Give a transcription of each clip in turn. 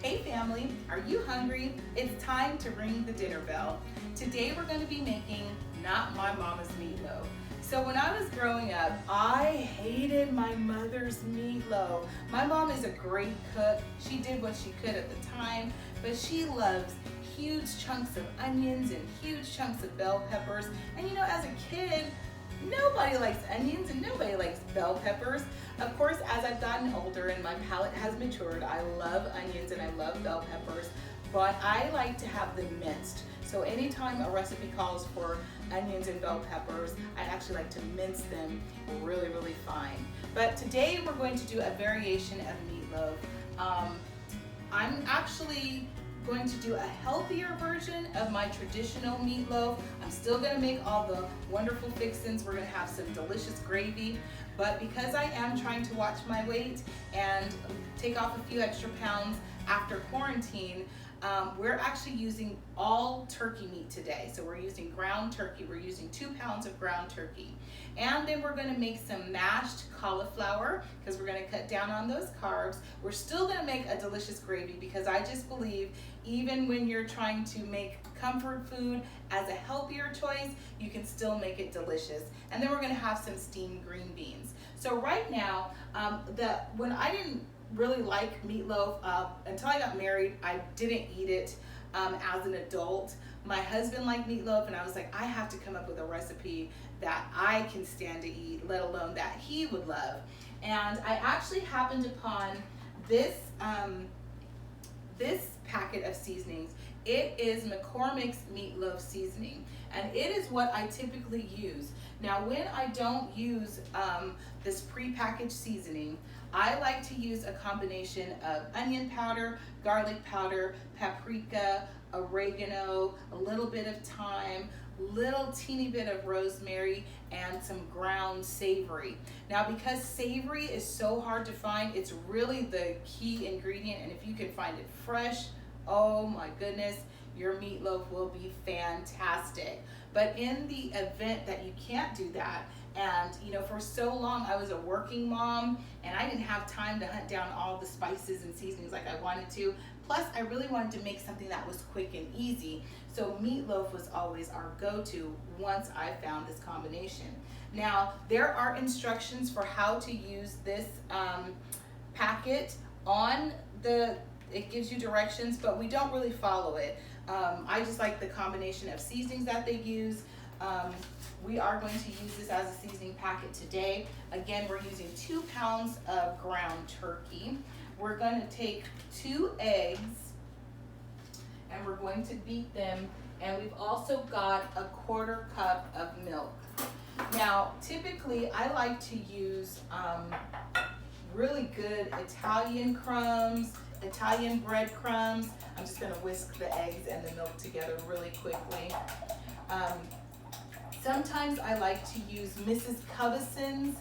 Hey family, are you hungry? It's time to ring the dinner bell. Today we're going to be making not my mama's meatloaf. So when I was growing up, I hated my mother's meatloaf. My mom is a great cook. She did what she could at the time, but she loves huge chunks of onions and huge chunks of bell peppers. And you know, as a kid, nobody likes onions and nobody likes bell peppers. Of course, as I've gotten older and my palate has matured, I love onions and I love bell peppers, but I like to have them minced. So anytime a recipe calls for onions and bell peppers, I actually like to mince them really, really fine. But today we're going to do a variation of meatloaf. I'm actually going to do a healthier version of my traditional meatloaf. I'm still going to make all the wonderful fixins. We're going to have some delicious gravy, but because I am trying to watch my weight and take off a few extra pounds after quarantine, we're actually using all turkey meat today. So we're using ground turkey. We're using 2 pounds of ground turkey. And then we're gonna make some mashed cauliflower because we're gonna cut down on those carbs. We're still gonna make a delicious gravy because I just believe even when you're trying to make comfort food as a healthier choice, you can still make it delicious. And then we're gonna have some steamed green beans. So right now, when I didn't really like meatloaf. Until I got married, I didn't eat it as an adult. My husband liked meatloaf, and I was like, I have to come up with a recipe that I can stand to eat, let alone that he would love. And I actually happened upon this this packet of seasonings. It is McCormick's meatloaf seasoning, and it is what I typically use. Now, when I don't use this pre-packaged seasoning, I like to use a combination of onion powder, garlic powder, paprika, oregano, a little bit of thyme, little teeny bit of rosemary, and some ground savory. Now, because savory is so hard to find, it's really the key ingredient, and if you can find it fresh, oh my goodness, your meatloaf will be fantastic. But in the event that you can't do that, and you know, for so long I was a working mom and I didn't have time to hunt down all the spices and seasonings like I wanted to. Plus, I really wanted to make something that was quick and easy. So meatloaf was always our go-to once I found this combination. Now, there are instructions for how to use this packet on it gives you directions, but we don't really follow it. I just like the combination of seasonings that they use. We are going to use this as a seasoning packet today. Again, we're using 2 pounds of ground turkey. We're going to take 2 eggs and we're going to beat them. And we've also got a 1/4 cup of milk. Now, typically I like to use really good Italian crumbs, Italian breadcrumbs. I'm just going to whisk the eggs and the milk together really quickly. Sometimes I like to use Mrs. Cubison's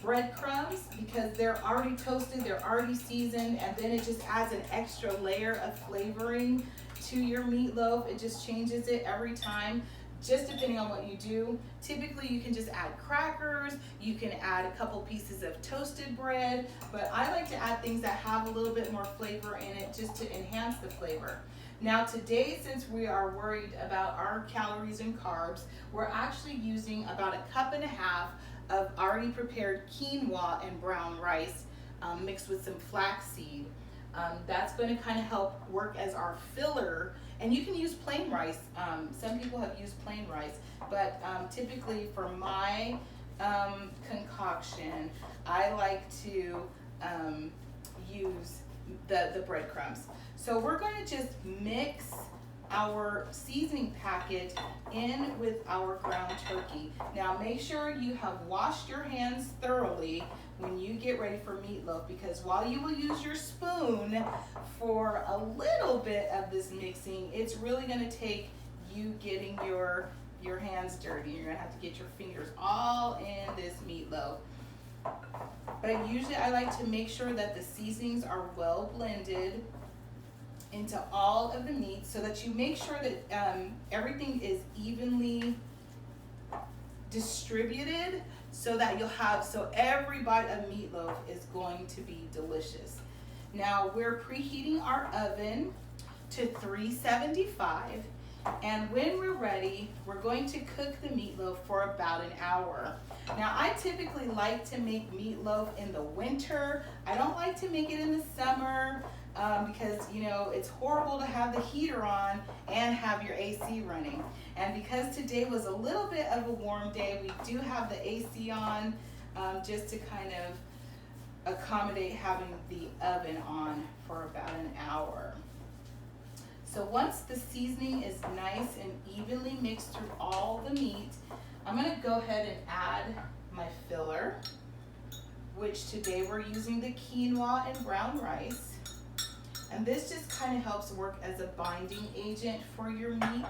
breadcrumbs because they're already toasted, they're already seasoned, and then it just adds an extra layer of flavoring to your meatloaf. It just changes it every time, just depending on what you do. Typically you can just add crackers, you can add a couple pieces of toasted bread, but I like to add things that have a little bit more flavor in it just to enhance the flavor. Now today, since we are worried about our calories and carbs, we're actually using about 1.5 cups of already prepared quinoa and brown rice mixed with some flaxseed. That's going to kind of help work as our filler. And you can use plain rice. Some people have used plain rice, but typically for my concoction, I like to use the breadcrumbs. So we're going to just mix our seasoning packet in with our ground turkey. Now make sure you have washed your hands thoroughly when you get ready for meatloaf, because while you will use your spoon for a little bit of this mixing, it's really going to take you getting your hands dirty. You're going to have to get your fingers all in this meatloaf. But usually I like to make sure that the seasonings are well blended into all of the meat so that you make sure that everything is evenly distributed so that so every bite of meatloaf is going to be delicious. Now we're preheating our oven to 375, and when we're ready, we're going to cook the meatloaf for about an hour. Now I typically like to make meatloaf in the winter. I don't like to make it in the summer because you know it's horrible to have the heater on and have your AC running. And because today was a little bit of a warm day, we do have the AC on just to kind of accommodate having the oven on for about an hour. So once the seasoning is nice and evenly mixed through all the meat, I'm gonna go ahead and add my filler, which today we're using the quinoa and brown rice. And this just kind of helps work as a binding agent for your meat.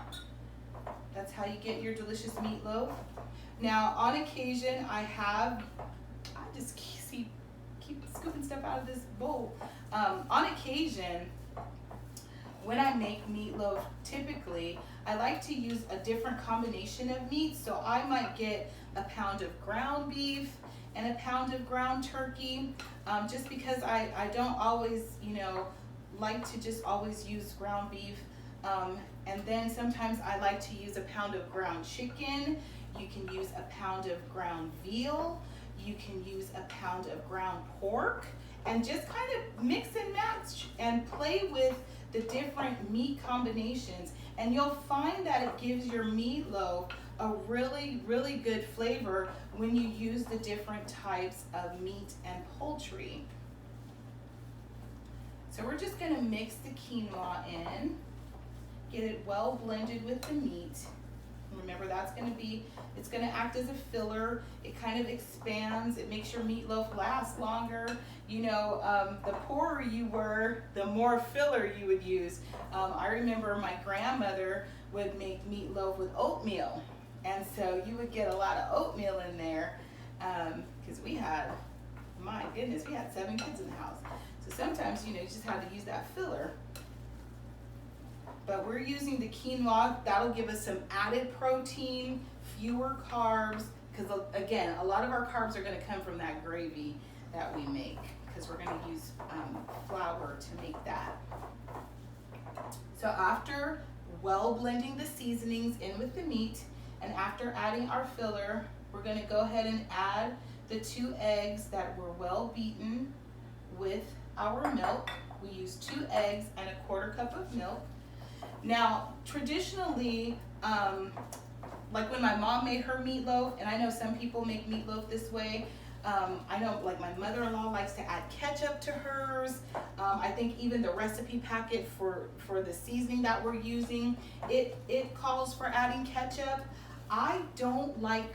That's how you get your delicious meatloaf. Now, on occasion, I just keep scooping stuff out of this bowl. On occasion, when I make meatloaf, typically, I like to use a different combination of meat. So I might get a pound of ground beef and a pound of ground turkey, just because I don't always, you know, like to just always use ground beef. And then sometimes I like to use a pound of ground chicken. You can use a pound of ground veal. You can use a pound of ground pork, and just kind of mix and match and play with the different meat combinations. And you'll find that it gives your meatloaf a really, really good flavor when you use the different types of meat and poultry. So we're just gonna mix the quinoa in, get it well blended with the meat. Remember, it's gonna act as a filler. It kind of expands, it makes your meatloaf last longer. You know, the poorer you were, the more filler you would use. I remember my grandmother would make meatloaf with oatmeal. And so you would get a lot of oatmeal in there, because my goodness, we had 7 kids in the house. So sometimes, you know, you just had to use that filler. But we're using the quinoa. That'll give us some added protein, fewer carbs, because again, a lot of our carbs are going to come from that gravy that we make, because we're going to use flour to make that. So after well blending the seasonings in with the meat, and after adding our filler, we're going to go ahead and add the 2 eggs that were well beaten with our milk. We use 2 eggs and a 1/4 cup of milk. Now, traditionally, like when my mom made her meatloaf, and I know some people make meatloaf this way, I know like my mother-in-law likes to add ketchup to hers. I think even the recipe packet for the seasoning that we're using, it calls for adding ketchup. I don't like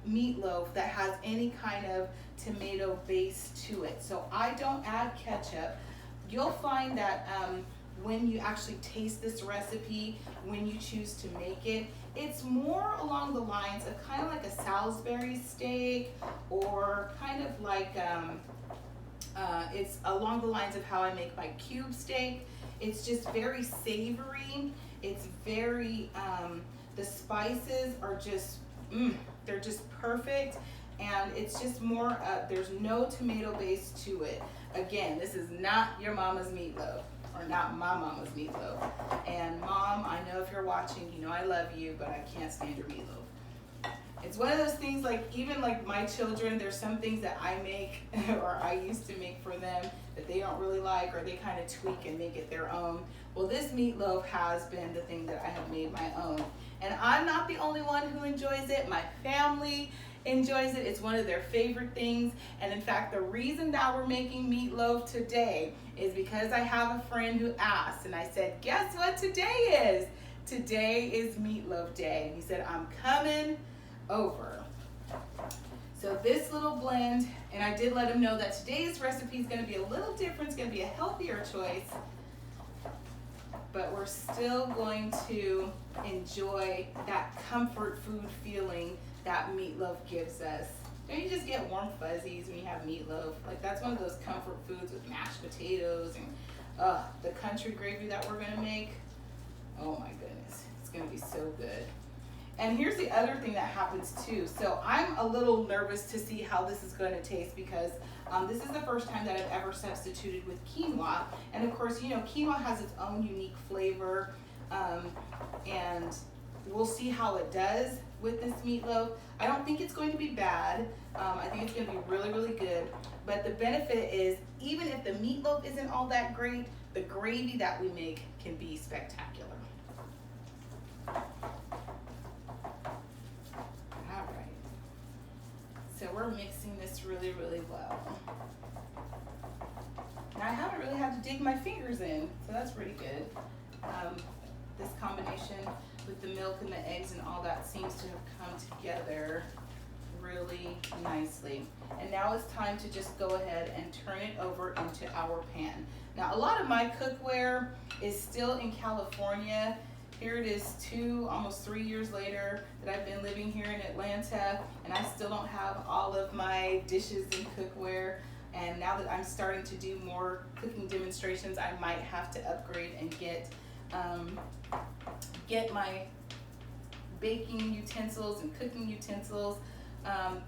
meatloaf that has any kind of tomato base to it, so I don't add ketchup. You'll find that when you actually taste this recipe, when you choose to make it, it's more along the lines of kind of like a Salisbury steak, or kind of like it's along the lines of how I make my cube steak. It's just very savory. It's very the spices are just they're just perfect, and it's just more there's no tomato base to it. Again, this is not your mama's meatloaf, or not my mama's meatloaf. And Mom, I know if you're watching, you know I love you, but I can't stand your meatloaf. It's one of those things, like even like my children, there's some things that I make or I used to make for them that they don't really like, or they kind of tweak and make it their own. Well, this meatloaf has been the thing that I have made my own. And I'm not the only one who enjoys it. My family enjoys it. It's one of their favorite things. And in fact, the reason that we're making meatloaf today is because I have a friend who asked, and I said, guess what today is? Today is meatloaf day. And he said, I'm coming over. So this little blend, and I did let him know that today's recipe is going to be a little different. It's going to be a healthier choice, but we're still going to enjoy that comfort food feeling that meatloaf gives us. Don't you just get warm fuzzies when you have meatloaf? Like, that's one of those comfort foods with mashed potatoes and the country gravy that we're gonna make. Oh my goodness, it's gonna be so good. And here's the other thing that happens too. So I'm a little nervous to see how this is going to taste because this is the first time that I've ever substituted with quinoa. And of course, you know, quinoa has its own unique flavor. And we'll see how it does with this meatloaf. I don't think it's going to be bad. I think it's going to be really, really good. But the benefit is, even if the meatloaf isn't all that great, the gravy that we make can be spectacular. All right. So we're mixing this really, really well. Now I haven't really had to dig my fingers in, so that's pretty good. This combination with the milk and the eggs and all that seems to have come together really nicely. And now it's time to just go ahead and turn it over into our pan. Now a lot of my cookware is still in California. Here it is almost 3 years later that I've been living here in Atlanta, and I still don't have all of my dishes and cookware. And now that I'm starting to do more cooking demonstrations, I might have to upgrade and get my baking utensils and cooking utensils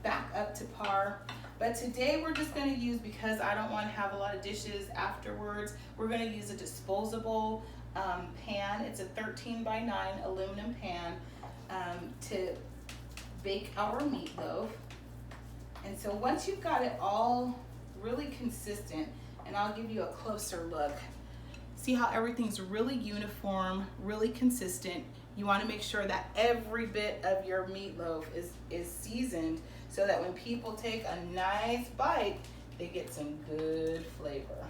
back up to par. But today we're just going to use, because I don't want to have a lot of dishes afterwards, we're going to use a disposable pan. It's a 13x9 aluminum pan to bake our meatloaf. And so once you've got it all really consistent, and I'll give you a closer look, see how everything's really uniform, really consistent. You want to make sure that every bit of your meatloaf is seasoned so that when people take a nice bite, they get some good flavor.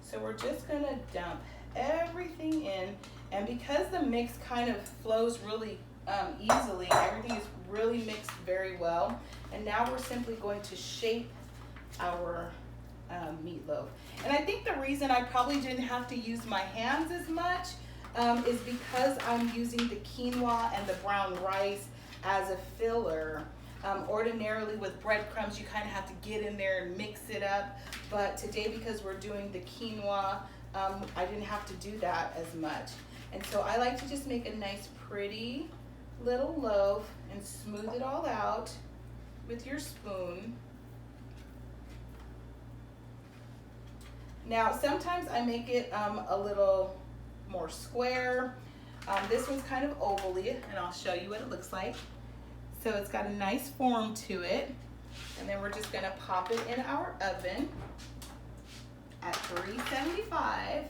So we're just going to dump everything in, and because the mix kind of flows really easily, everything is really mixed very well. And now we're simply going to shape our meatloaf. And I think the reason I probably didn't have to use my hands as much is because I'm using the quinoa and the brown rice as a filler. Ordinarily with breadcrumbs, you kind of have to get in there and mix it up. But today, because we're doing the quinoa, I didn't have to do that as much. And so I like to just make a nice, pretty little loaf and smooth it all out with your spoon. Now, sometimes I make it a little more square. This one's kind of ovally, and I'll show you what it looks like. So it's got a nice form to it. And then we're just gonna pop it in our oven at 375.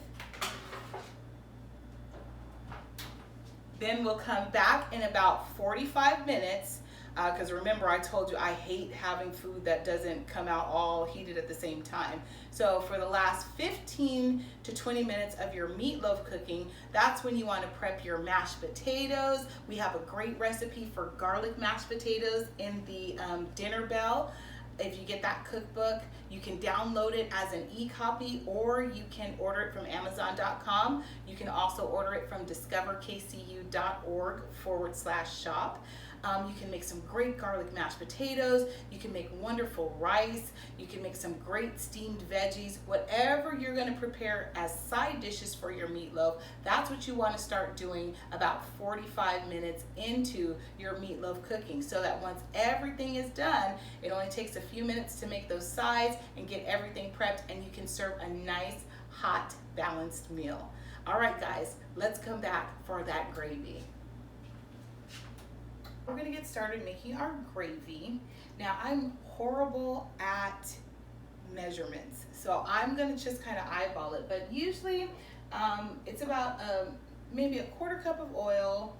Then we'll come back in about 45 minutes. Because remember, I told you I hate having food that doesn't come out all heated at the same time. So for the last 15 to 20 minutes of your meatloaf cooking, that's when you want to prep your mashed potatoes. We have a great recipe for garlic mashed potatoes in the Dinner Bell. If you get that cookbook, you can download it as an e-copy, or you can order it from Amazon.com. You can also order it from discoverkcu.org/shop. You can make some great garlic mashed potatoes. You can make wonderful rice. You can make some great steamed veggies. Whatever you're going to prepare as side dishes for your meatloaf, that's what you want to start doing about 45 minutes into your meatloaf cooking, so that once everything is done, it only takes a few minutes to make those sides and get everything prepped, and you can serve a nice, hot, balanced meal. All right, guys, let's come back for that gravy. We're gonna get started making our gravy. Now, I'm horrible at measurements, so I'm gonna just kind of eyeball it, but usually it's about maybe a quarter cup of oil.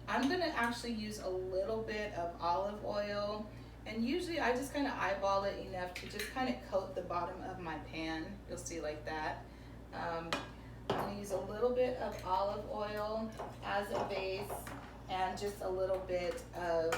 I'm gonna actually use a little bit of olive oil, and usually I just kind of eyeball it enough to just kind of coat the bottom of my pan. You'll see like that. I'm gonna use a little bit of olive oil as a base, and just a little bit of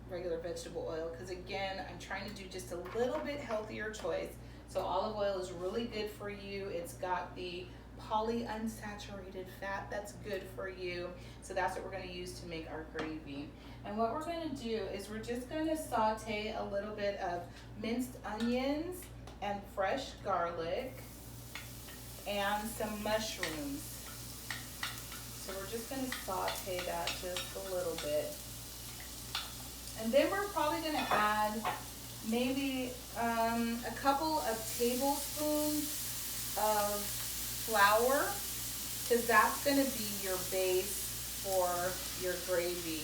regular vegetable oil, because again, I'm trying to do just a little bit healthier choice. So olive oil is really good for you. It's got the polyunsaturated fat that's good for you. So that's what we're going to use to make our gravy. And what we're going to do is we're just going to saute a little bit of minced onions and fresh garlic and some mushrooms. So So we're just going to saute that just a little bit. And then we're probably going to add maybe a couple of tablespoons of flour, because that's going to be your base for your gravy.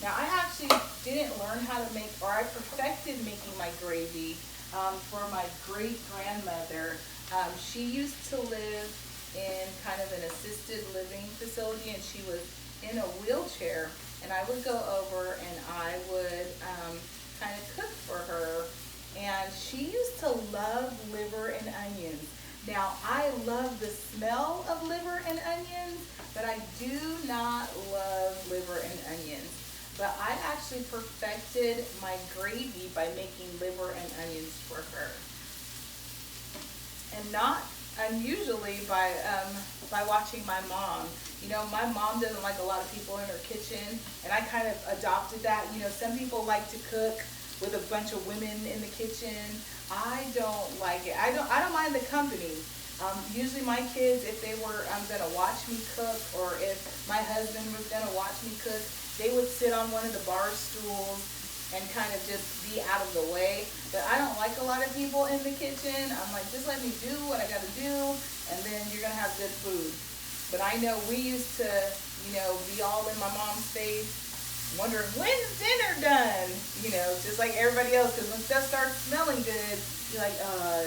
Now, I actually didn't learn how to make, or I perfected making my gravy for my great-grandmother. She used to live in kind of an assisted living facility, and she was in a wheelchair, and I would go over and I would kind of cook for her, and she used to love liver and onions. Now, I love the smell of liver and onions, but I do not love liver and onions. But I actually perfected my gravy by making liver and onions for her. And not unusually by watching my mom. You know, my mom doesn't like a lot of people in her kitchen, and I kind of adopted that. You know, some people like to cook with a bunch of women in the kitchen. I don't like it. I don't mind the company. Usually my kids, if they were gonna watch me cook, or if my husband was gonna watch me cook, they would sit on one of the bar stools and kind of just be out of the way. But I don't like a lot of people in the kitchen. I'm like, just let me do what I gotta do, and then you're gonna have good food. But I know we used to, you know, be all in my mom's face, wondering, when's dinner done? You know, just like everybody else, because when stuff starts smelling good, you're like,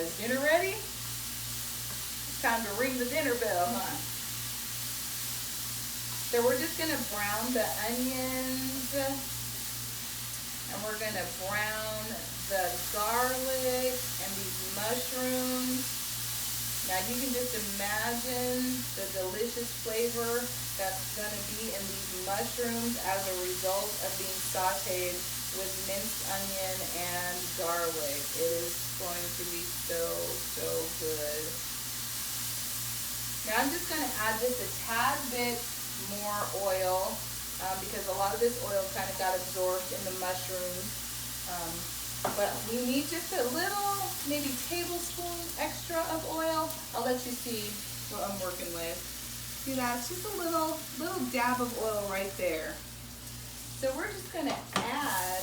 is dinner ready? It's time to ring the dinner bell, huh? So we're just gonna brown the onions, and we're gonna brown the garlic and these mushrooms. Now you can just imagine the delicious flavor that's going to be in these mushrooms as a result of being sauteed with minced onion and garlic. It is going to be so, so good. Now I'm just going to add just a tad bit more oil because a lot of this oil kind of got absorbed in the mushrooms. But we need just a little, maybe tablespoon extra of oil. I'll let you see what I'm working with. See that? It's just a little dab of oil right there. So we're just gonna add,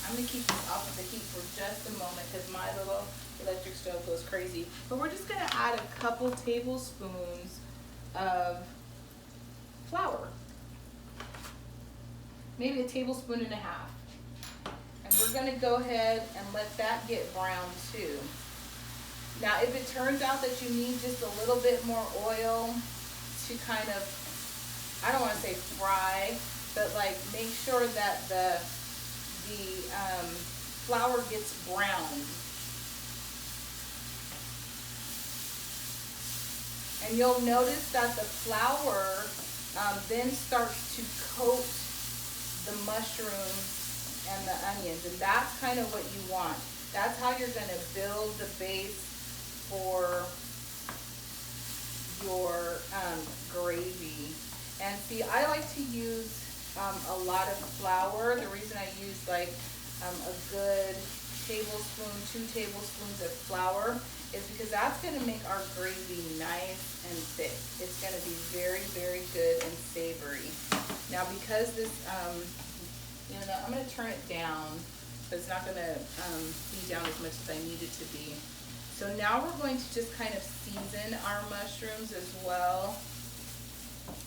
I'm gonna keep this off of the heat for just a moment because my little electric stove goes crazy. But we're just gonna add a couple tablespoons of flour. Maybe a tablespoon and a half. We're going to go ahead and let that get brown too. Now, if it turns out that you need just a little bit more oil to kind of, I don't want to say fry, but like make sure that the flour gets browned. And you'll notice that the flour then starts to coat the mushrooms and the onions, and that's kind of what you want. That's how you're going to build the base for your gravy. And see, I like to use a lot of flour. The reason I use like a good tablespoon, 2 tablespoons of flour is because that's going to make our gravy nice and thick. It's going to be very, very good and savory. Now, because this you know, I'm going to turn it down, but it's not going to be down as much as I need it to be. So now we're going to just kind of season our mushrooms as well.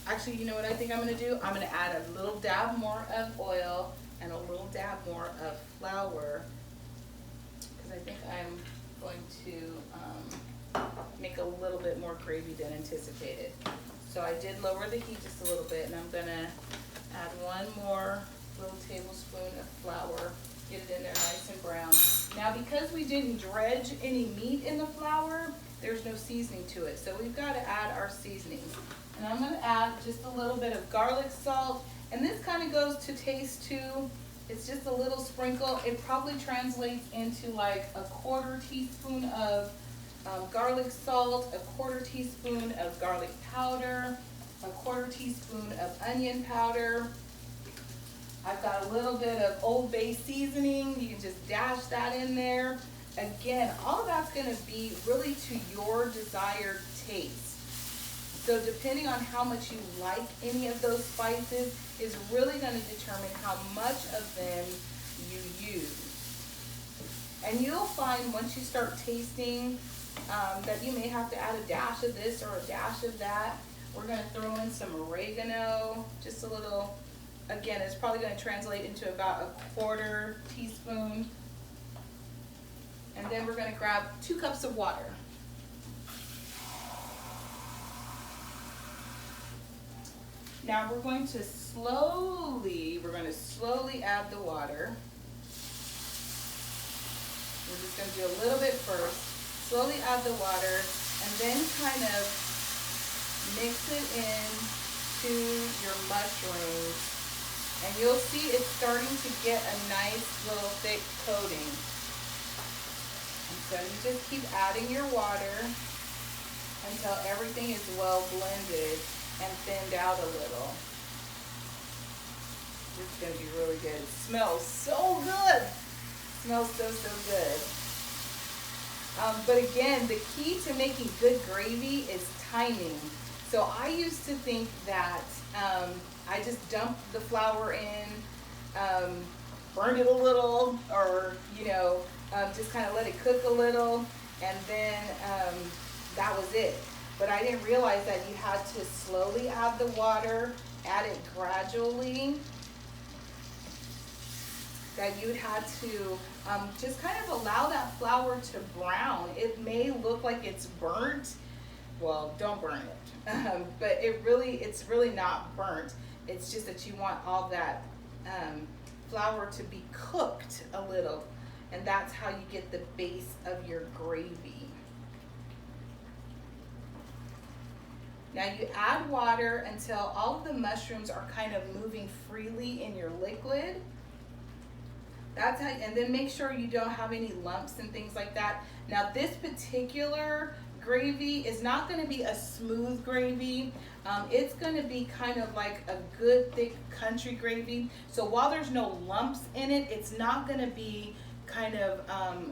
Actually, you know what I think I'm going to do? I'm going to add a little dab more of oil and a little dab more of flour, because I think I'm going to make a little bit more gravy than anticipated. So I did lower the heat just a little bit, and I'm going to add one more little tablespoon of flour, get it in there nice and brown. Now, because we didn't dredge any meat in the flour, there's no seasoning to it. So we've got to add our seasoning. And I'm going to add just a little bit of garlic salt. And this kind of goes to taste too. It's just a little sprinkle. It probably translates into like a 1/4 teaspoon of garlic salt, a 1/4 teaspoon of garlic powder, a 1/4 teaspoon of onion powder. I've got a little bit of Old Bay seasoning. You can just dash that in there. Again, all of that's going to be really to your desired taste. So depending on how much you like any of those spices is really going to determine how much of them you use. And you'll find once you start tasting that you may have to add a dash of this or a dash of that. We're going to throw in some oregano, just a little. Again, it's probably going to translate into about 1/4 teaspoon. And then we're going to grab 2 cups of water. Now we're going to slowly add the water. We're just going to do a little bit first. Slowly add the water and then kind of mix it in to your mushrooms. And you'll see it's starting to get a nice little thick coating. And so you just keep adding your water until everything is well blended and thinned out a little. This is going to be really good. It smells so good. It smells so, so good. But again, the key to making good gravy is timing. So I used to think that I just dumped the flour in, burned it a little, or just kind of let it cook a little, and then that was it. But I didn't realize that you had to slowly add the water, add it gradually, that you'd had to just kind of allow that flour to brown. It may look like it's burnt. Well, don't burn it. But it's really not burnt. It's just that you want all that flour to be cooked a little. And that's how you get the base of your gravy. Now you add water until all of the mushrooms are kind of moving freely in your liquid. That's how, and then make sure you don't have any lumps and things like that. Now this particular gravy is not going to be a smooth gravy. It's going to be kind of like a good thick country gravy. So while there's no lumps in it, it's not going to be kind of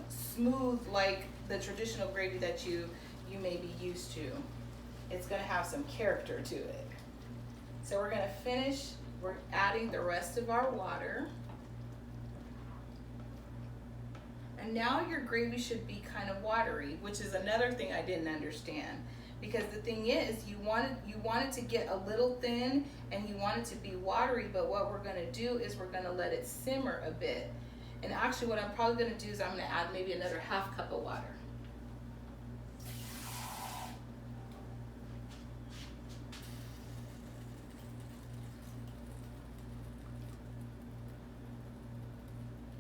smooth like the traditional gravy that you may be used to. It's going to have some character to it. So we're going to finish, we're adding the rest of our water. And now your gravy should be kind of watery, which is another thing I didn't understand. Because the thing is, you want it to get a little thin and you want it to be watery, but what we're going to do is we're going to let it simmer a bit. And actually what I'm probably going to do is I'm going to add maybe another 1/2 cup of water.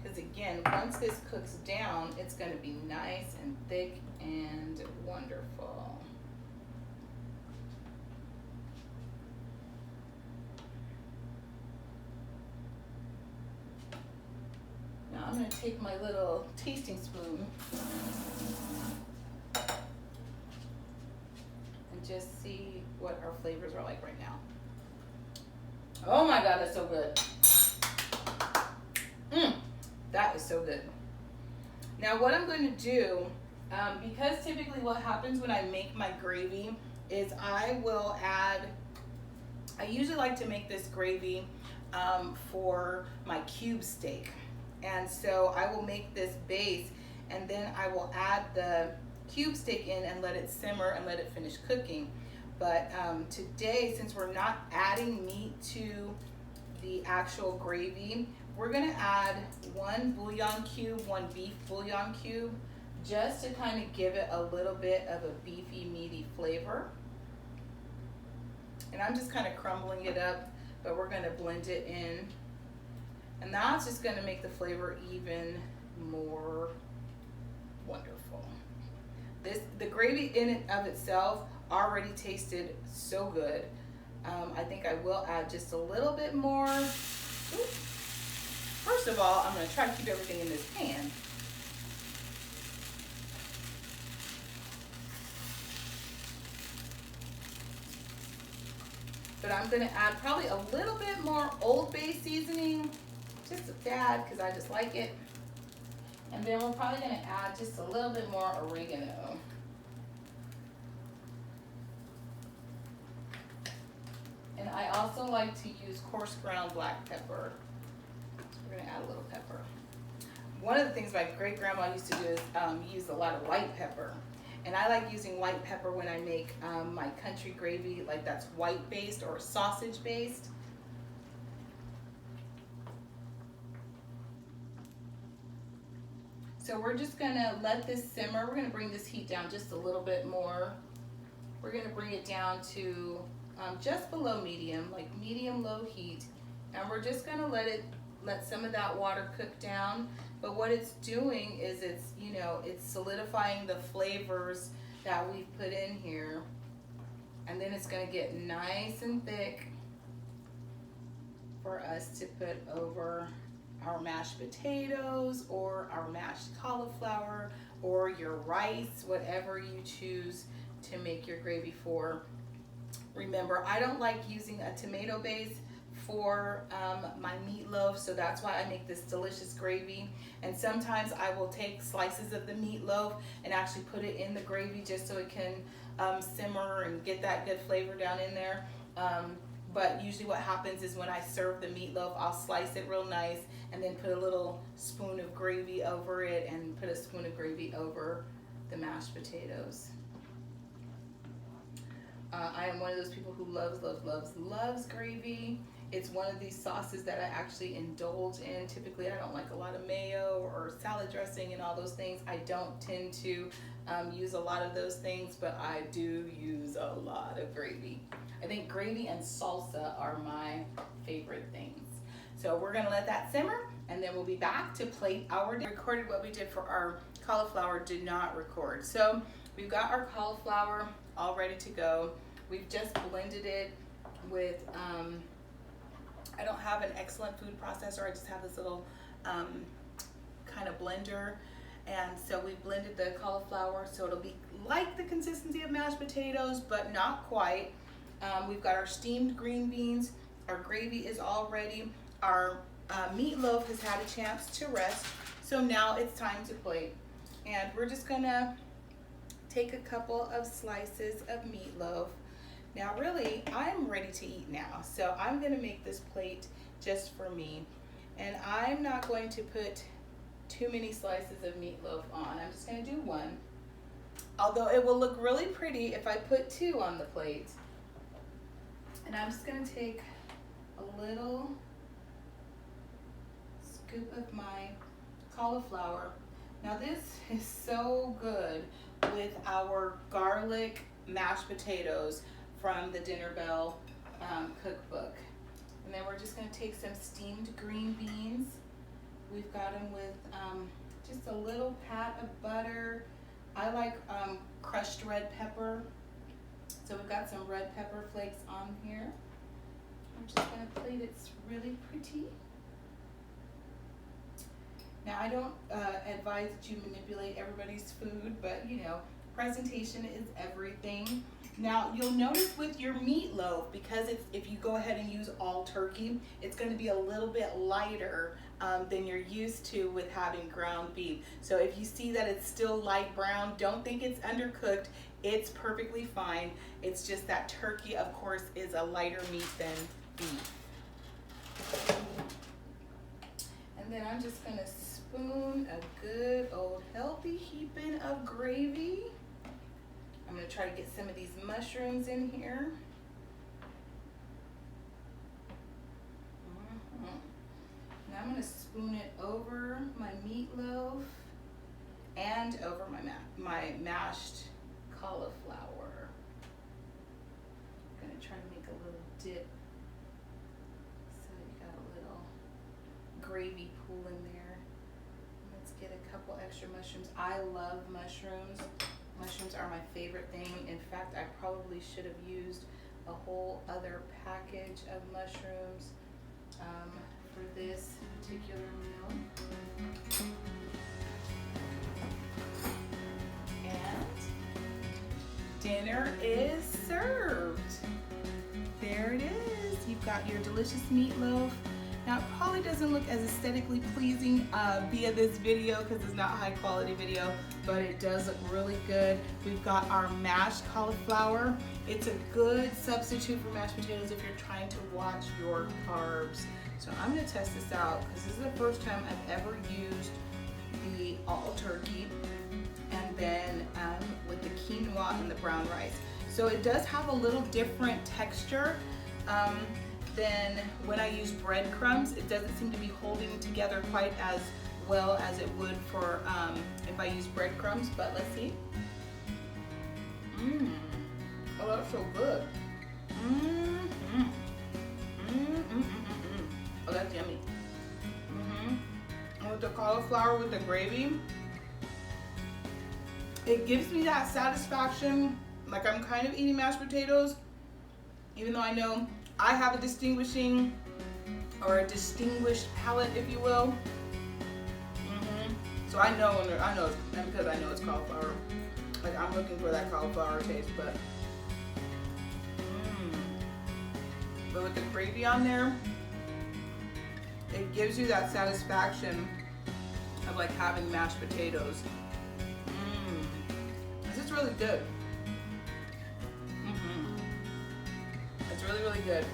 Because again, once this cooks down, it's going to be nice and thick and wonderful. Now I'm going to take my little tasting spoon and just see what our flavors are like right now. Oh my God, that's so good. That is so good. Now what I'm going to do, because typically what happens when I make my gravy is I usually like to make this gravy for my cube steak. And so I will make this base and then I will add the cube steak in and let it simmer and let it finish cooking. But today, since we're not adding meat to the actual gravy, we're gonna add 1 bouillon cube, 1 beef bouillon cube, just to kind of give it a little bit of a beefy, meaty flavor. And I'm just kind of crumbling it up, but we're gonna blend it in. And that's just gonna make the flavor even more wonderful. The gravy in and of itself already tasted so good. I think I will add just a little bit more. Oops. First of all, I'm going to try to keep everything in this pan. But I'm going to add probably a little bit more Old Bay seasoning, just a tad, because I just like it. And then we're probably going to add just a little bit more oregano. And I also like to use coarse ground black pepper. So we're gonna add a little pepper. One of the things my great grandma used to do is use a lot of white pepper. And I like using white pepper when I make my country gravy, like that's white based or sausage based. So we're just gonna let this simmer. We're gonna bring this heat down just a little bit more. We're gonna bring it down to just below medium, like medium low heat. And we're just gonna let some of that water cook down. But what it's doing is it's solidifying the flavors that we've put in here. And then it's gonna get nice and thick for us to put over our mashed potatoes or our mashed cauliflower or your rice, whatever you choose to make your gravy for. Remember, I don't like using a tomato base for my meatloaf, so that's why I make this delicious gravy. And sometimes I will take slices of the meatloaf and actually put it in the gravy just so it can simmer and get that good flavor down in there. But usually what happens is when I serve the meatloaf, I'll slice it real nice and then put a little spoon of gravy over it and put a spoon of gravy over the mashed potatoes. I am one of those people who loves gravy. It's one of these sauces that I actually indulge in. Typically, I don't like a lot of mayo or salad dressing and all those things. I don't tend to use a lot of those things, but I do use a lot of gravy. I think gravy and salsa are my favorite things. So we're gonna let that simmer, and then we'll be back to plate our dinner. Recorded what we did for our cauliflower, did not record. So we've got our cauliflower all ready to go. We've just blended it with, I don't have an excellent food processor. I just have this little kind of blender. And so we blended the cauliflower so it'll be like the consistency of mashed potatoes, but not quite. We've got our steamed green beans. Our gravy is all ready. Our meatloaf has had a chance to rest. So now it's time to plate. And we're just gonna take a couple of slices of meatloaf. Now really, I'm ready to eat now. So I'm gonna make this plate just for me. And I'm not going to put too many slices of meatloaf on. I'm just gonna do one. Although it will look really pretty if I put two on the plate. And I'm just gonna take a little scoop of my cauliflower. Now this is so good with our garlic mashed potatoes from the Dinner Bell cookbook. And then we're just gonna take some steamed green beans. We've got them with just a little pat of butter. I like crushed red pepper. So we've got some red pepper flakes on here. I'm just gonna plate it really pretty. Now I don't advise that you manipulate everybody's food, but you know, presentation is everything. Now you'll notice with your meatloaf, because if you go ahead and use all turkey, it's gonna be a little bit lighter than you're used to with having ground beef. So if you see that it's still light brown, don't think it's undercooked. It's perfectly fine. It's just that turkey, of course, is a lighter meat than beef. And then I'm just gonna spoon a good old healthy heaping of gravy. I'm gonna try to get some of these mushrooms in here. And I'm gonna spoon it over my meatloaf and over my mashed cauliflower. I'm gonna try to make a little dip so you got a little gravy pool in there. Let's get a couple extra mushrooms. I love mushrooms. Mushrooms are my favorite thing. In fact, I probably should have used a whole other package of mushrooms for this particular meal. And dinner is served. There it is. You've got your delicious meatloaf. Now it probably probably doesn't look as aesthetically pleasing via this video because it's not high quality video, but it does look really good. We've got our mashed cauliflower. It's a good substitute for mashed potatoes if you're trying to watch your carbs. So I'm gonna test this out because this is the first time I've ever used the all turkey and then with the quinoa and the brown rice. So it does have a little different texture than when I use breadcrumbs. It doesn't seem to be holding together quite as well as it would for if I use breadcrumbs, but let's see. Oh, that's so good. Oh, that's yummy. And with the cauliflower, with the gravy, it gives me that satisfaction, like I'm kind of eating mashed potatoes, even though I know I have a distinguished palate, if you will. So I know it's, and because I know it's cauliflower, like I'm looking for that cauliflower taste, but with the gravy on there, it gives you that satisfaction of like having mashed potatoes. This is really good. It's really, really good.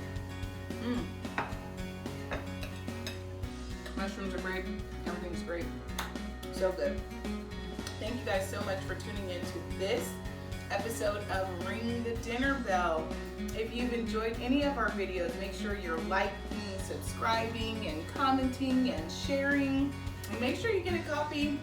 Mushrooms are great. Everything's great. So good. Thank you guys so much for tuning in to this episode of Ring the Dinner Bell. If you've enjoyed any of our videos, make sure you're liking, subscribing, and commenting and sharing. And make sure you get a copy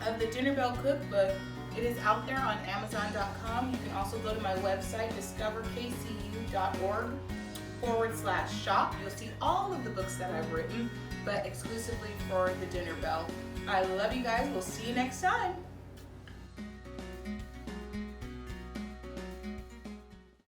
of the Dinner Bell Cookbook. It is out there on Amazon.com. You can also go to my website, discoverkcu.org/shop. You'll see all of the books that I've written, but exclusively for the Dinner Bell. I love you guys. We'll see you next time.